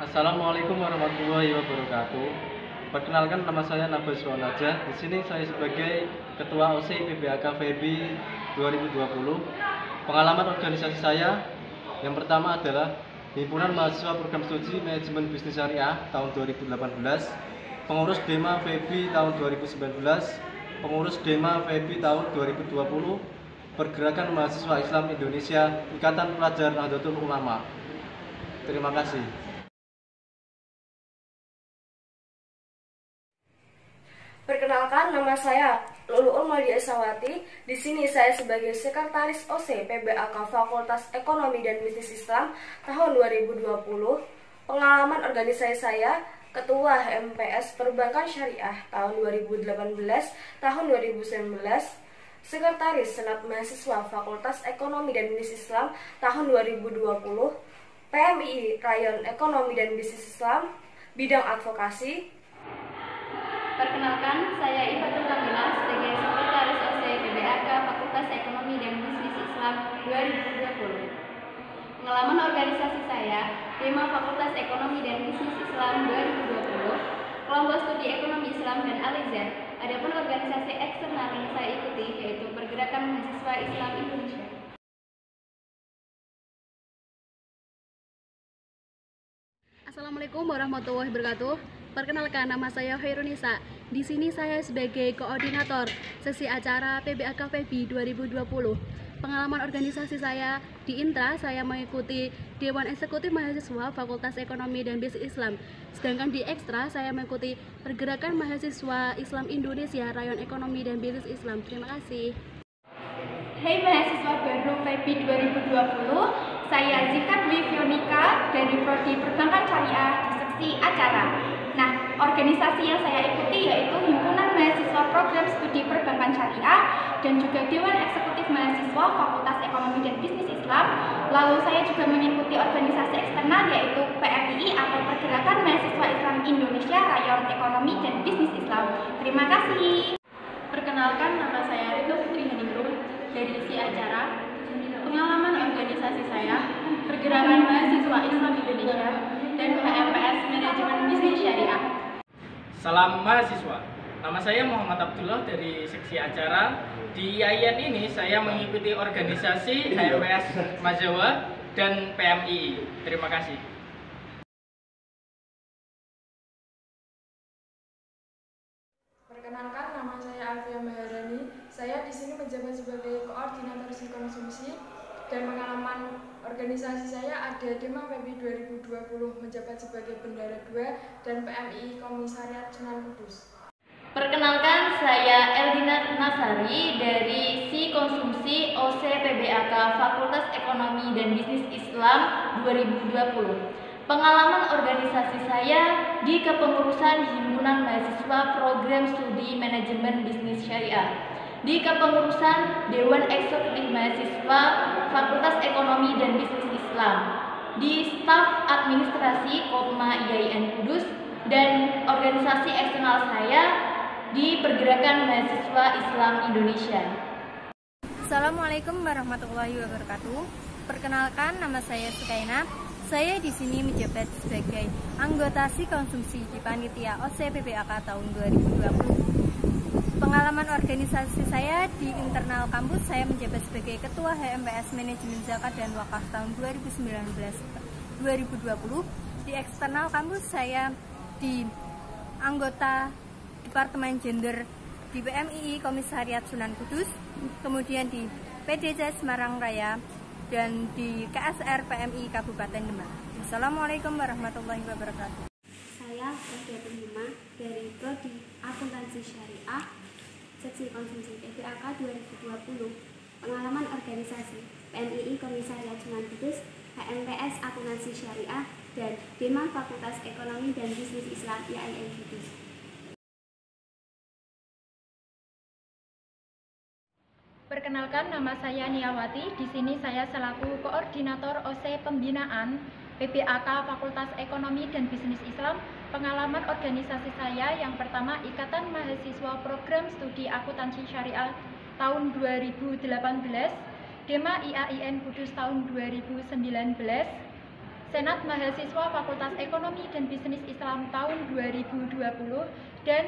Assalamualaikum warahmatullahi wabarakatuh. Perkenalkan, nama saya Nabas Wanaja. Di sini saya sebagai Ketua OC PBAK FEBI 2020. Pengalaman organisasi saya yang pertama adalah Himpunan Mahasiswa Program Studi Manajemen Bisnis Syariah tahun 2018, pengurus DEMA FEBI tahun 2019, pengurus DEMA FEBI tahun 2020, Pergerakan Mahasiswa Islam Indonesia, Ikatan Pelajar Nahdlatul Ulama. Terima kasih. Perkenalkan, nama saya Luluul Madia Esawati. Di sini saya sebagai Sekretaris OC PBAK Fakultas Ekonomi dan Bisnis Islam tahun 2020. Pengalaman organisasi saya Ketua MPS Perbankan Syariah tahun 2018, tahun 2019, Sekretaris Senat Mahasiswa Fakultas Ekonomi dan Bisnis Islam tahun 2020, PMI Rayon Ekonomi dan Bisnis Islam, bidang advokasi. Perkenalkan, saya Ifatul Kamila sebagai Sekretaris OC PBAK Fakultas Ekonomi dan Bisnis Islam 2020. Pengalaman organisasi saya, DEMA Fakultas Ekonomi dan Bisnis Islam 2020, Kelompok Studi Ekonomi Islam dan Al-Azhar. Adapun organisasi eksternal yang saya ikuti yaitu Pergerakan Mahasiswa Islam Indonesia. Assalamualaikum warahmatullahi wabarakatuh. Perkenalkan, nama saya Hairunisa. Di sini saya sebagai koordinator sesi acara PBAK FEBI 2020. Pengalaman organisasi saya di Intra, saya mengikuti Dewan Eksekutif Mahasiswa Fakultas Ekonomi dan Bisnis Islam. Sedangkan di Ekstra, saya mengikuti Pergerakan Mahasiswa Islam Indonesia, Rayon Ekonomi dan Bisnis Islam. Terima kasih. Hai mahasiswa baru FEBI 2020, saya Zika Dwi Fionika dari Prodi Perbankan Syariah di seksi acara. Nah, organisasi yang saya ikuti yaitu Himpunan Mahasiswa Program Studi Perbankan Syariah dan juga Dewan Eksekutif Mahasiswa Fakultas Ekonomi dan Bisnis Islam. Lalu saya juga mengikuti organisasi eksternal yaitu PMII atau Pergerakan Mahasiswa Islam Indonesia, Rayon Ekonomi dan Bisnis Islam. Terima kasih. Perkenalkan, nama saya Rito Putri Haningrum dari isi acara. Pengalaman organisasi saya, Pergerakan Mahasiswa Islam Indonesia dan HMPS Manajemen Bisnis Syariah. Salam mahasiswa. Nama saya Muhammad Abdullah dari seksi acara. Di IAIN ini saya mengikuti organisasi HMPS Majawa dan PMII. Terima kasih. Perkenalkan, nama saya Alfia Maharani. Saya di sini menjabat sebagai koordinator konsumsi dan pengalaman organisasi saya ada DEMA FEBI 2020 menjabat sebagai Bendara 2 dan PMI Komisariat Sunan Kudus. Perkenalkan, saya Eldina Nasari dari Si Konsumsi OC PBAK Fakultas Ekonomi dan Bisnis Islam 2020. Pengalaman organisasi saya di kepengurusan Himpunan Mahasiswa Program Studi Manajemen Bisnis Syariah, di kepengurusan Dewan Eksekutif Mahasiswa Fakultas Ekonomi dan Bisnis Islam, di staf administrasi Kopma IAIN Kudus, dan organisasi eksternal saya di Pergerakan Mahasiswa Islam Indonesia. Assalamualaikum warahmatullahi wabarakatuh. Perkenalkan, nama saya Sukaina. Saya di sini menjabat sebagai anggota Si Konsumsi di Panitia OC PBAK tahun 2020. Pengalaman organisasi saya di internal kampus, saya menjabat sebagai Ketua HMPS Manajemen Zakat dan Wakaf tahun 2019-2020. Di eksternal kampus, saya di anggota Departemen Gender di PMII Komisariat Sunan Kudus, kemudian di PDJ Semarang Raya, dan di KSR PMI Kabupaten Demak. Assalamualaikum warahmatullahi wabarakatuh. Saya Rodia Lima dari Prodi Akuntansi Syariah, Seksi Konsumsi PBAK 2020. Pengalaman organisasi PMII Komisariat Sunan Kudus, HMPS Akuntansi Syariah, dan DEMA Fakultas Ekonomi dan Bisnis Islam IAIN Kudus. Perkenalkan, nama saya Niawati. Di sini saya selaku koordinator OC Pembinaan PBAK Fakultas Ekonomi dan Bisnis Islam. Pengalaman organisasi saya yang pertama, Ikatan Mahasiswa Program Studi Akuntansi Syariah tahun 2018, DEMA IAIN Kudus tahun 2019, Senat Mahasiswa Fakultas Ekonomi dan Bisnis Islam tahun 2020 dan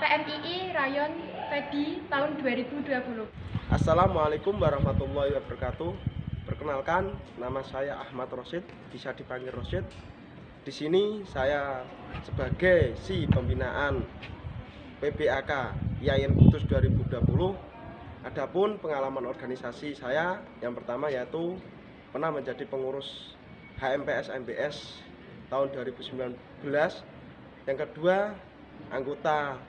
PMII Rayon Febi tahun 2020. Assalamualaikum warahmatullahi wabarakatuh. Perkenalkan, nama saya Ahmad Rosid, bisa dipanggil Rosid. Di sini saya sebagai si pembinaan PBAK IAIN Kudus 2020. Adapun pengalaman organisasi saya yang pertama yaitu pernah menjadi pengurus HMPS MBS tahun 2019. Yang kedua, anggota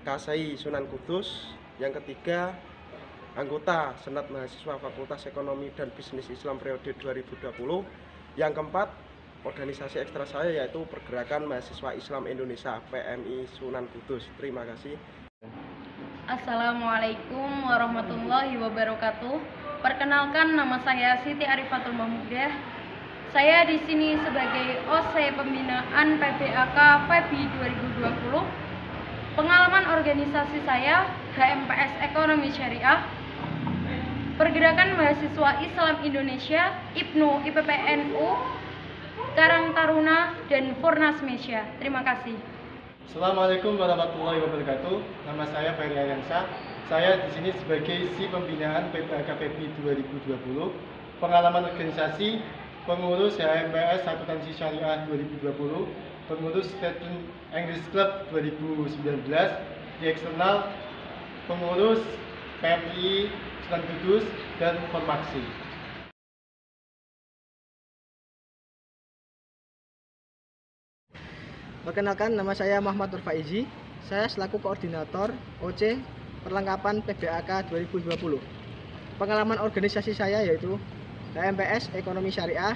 KSI Sunan Kudus. Yang ketiga, anggota Senat Mahasiswa Fakultas Ekonomi dan Bisnis Islam periode 2020. Yang keempat, organisasi ekstra saya yaitu Pergerakan Mahasiswa Islam Indonesia PMI Sunan Kudus. Terima kasih. Assalamualaikum warahmatullahi wabarakatuh. Perkenalkan, nama saya Siti Arifatul Mahmudah. Saya di sini sebagai OC pembinaan PBAK FEBI 2020. Pengalaman organisasi saya HMPS Ekonomi Syariah, Pergerakan Mahasiswa Islam Indonesia, IPNU, IPPNU, Karang Taruna, dan Fornas Mesia. Terima kasih. Assalamualaikum warahmatullahi wabarakatuh. Nama saya Ferry Aryansyah. Saya di sini sebagai si pembinaan PBAK FEBI 2020. Pengalaman organisasi pengurus HMPS Akuntansi Syariah 2020, pengurus Student English Club 2019, di eksternal pengurus PMI Sunan Kudus dan Formaksi. Perkenalkan, nama saya Muhammad Nurfaizi. Saya selaku koordinator OC perlengkapan PBAK 2020. Pengalaman organisasi saya yaitu HMPS Ekonomi Syariah,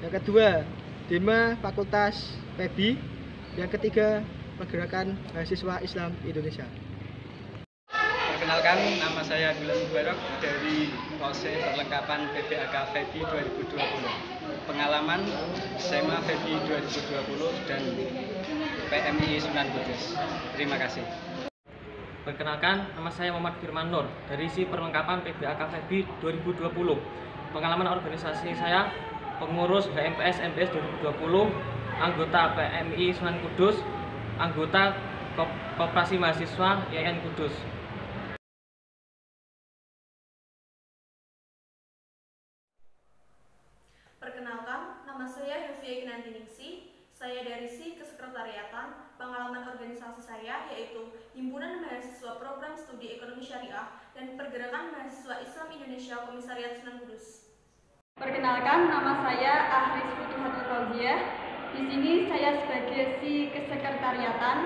yang kedua Dema Fakultas FEBI, yang ketiga Pergerakan Mahasiswa Islam Indonesia. Perkenalkan, nama saya Gulam Mubarak dari OC perlengkapan PBAK FEBI 2020. Pengalaman SEMA FEBI 2020 dan PMI Sunan Kudus. Terima kasih. Perkenalkan, nama saya Muhammad Firman Nur dari si perlengkapan PBAK FEBI 2020. Pengalaman organisasi saya pengurus HMPS MBS 2020, anggota PMI Sunan Kudus, anggota Koperasi Mahasiswa IAIN Kudus. Perkenalkan, nama saya Yufia Kinantiningsi. Saya dari si Kesekretariatan. Pengalaman organisasi saya yaitu Himpunan Mahasiswa Program Studi Ekonomi Syariah dan Pergerakan Mahasiswa Islam Indonesia Komisariat Sunan Kudus. Perkenalkan, nama saya Ahris Futuhatul Fauziah. Di sini saya sebagai si Kesekretariatan.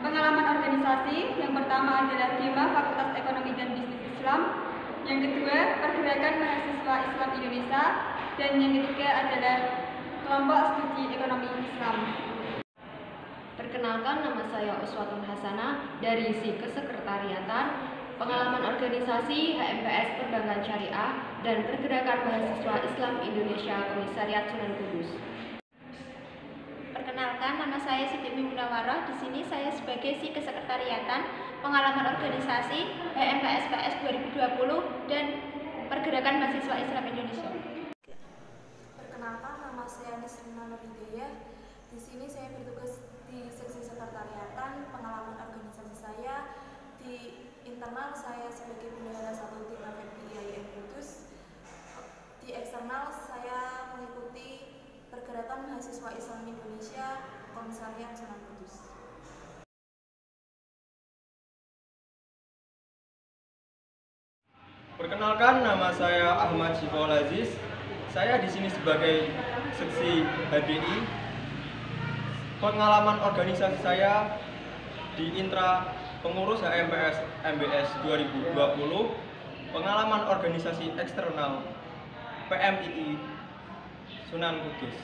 Pengalaman organisasi yang pertama adalah Dema Fakultas Ekonomi dan Bisnis Islam, yang kedua Pergerakan Mahasiswa Islam Indonesia, dan yang ketiga adalah Kelompok Studi Ekonomi Islam. Perkenalkan, nama saya Uswatun Hasanah dari si Kesekretariatan. Pengalaman organisasi HMPS Perdagangan Syariah dan Pergerakan Mahasiswa Islam Indonesia Komisariat Sunan Kudus. Perkenalkan, nama saya Siti Munawarah. Di sini saya sebagai si Kesekretariatan. Pengalaman organisasi HMPS PS 2020 dan Pergerakan Mahasiswa Islam Indonesia. Perkenalkan, nama saya Nisrina Nurhidayah. Di sini saya bertugas di seksi sekretariatan. Pengalaman organisasi saya di internal saya sebagai bendahara satu tim FEBI IAIN Kudus. Di eksternal saya mengikuti Pergerakan Mahasiswa Islam Indonesia Komisariat Sunan Kudus. Perkenalkan, nama saya Ahmad Syiful Aziz. Saya di sini sebagai seksi HBI. Pengalaman organisasi saya di intra pengurus HMPS MBS 2020, pengalaman organisasi eksternal PMII Sunan Kudus.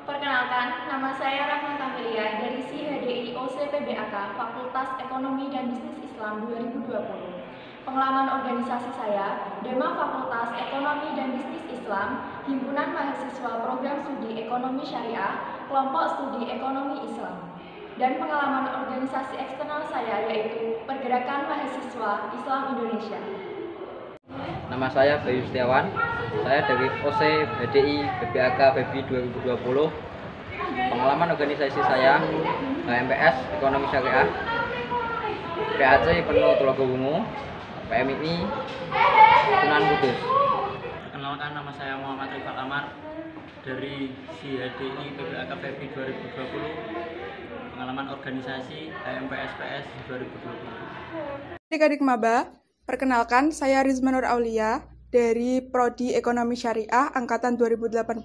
Perkenalkan, nama saya Rahma Tamelia dari si HDI OC PBAK Fakultas Ekonomi dan Bisnis Islam 2020. Pengalaman organisasi saya, Dema Fakultas Ekonomi dan Bisnis Islam, Himpunan Mahasiswa Program Studi Ekonomi Syariah, Kelompok Studi Ekonomi Islam. Dan pengalaman organisasi eksternal saya yaitu Pergerakan Mahasiswa Islam Indonesia. Nama saya Bayu Setiawan. Saya dari OC HDI PBAK FEBI 2020. Pengalaman organisasi saya HMPS Ekonomi Syariah, PAC Penuh Tulogowungu, PMII Sunan Kudus. Perkenalkan, nama saya Muhammad Rifat Amar dari HDI PBAK FEBI 2020. Pengalaman organisasi HMPS PS 2020. Adik-adik maba, perkenalkan saya Rizma Nur Aulia dari Prodi Ekonomi Syariah Angkatan 2018.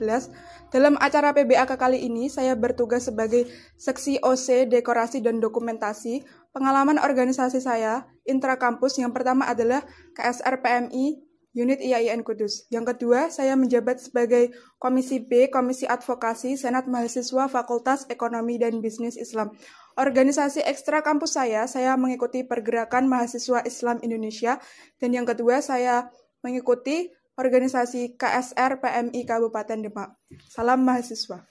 Dalam acara PBAK kali ini, saya bertugas sebagai Seksi OC Dekorasi dan Dokumentasi. Pengalaman organisasi saya, intrakampus, yang pertama adalah KSR PMI, Unit IAIN Kudus. Yang kedua, saya menjabat sebagai Komisi B, Komisi Advokasi, Senat Mahasiswa Fakultas Ekonomi dan Bisnis Islam. Organisasi ekstra kampus saya mengikuti Pergerakan Mahasiswa Islam Indonesia, dan yang kedua saya mengikuti organisasi KSR PMI Kabupaten Demak. Salam mahasiswa.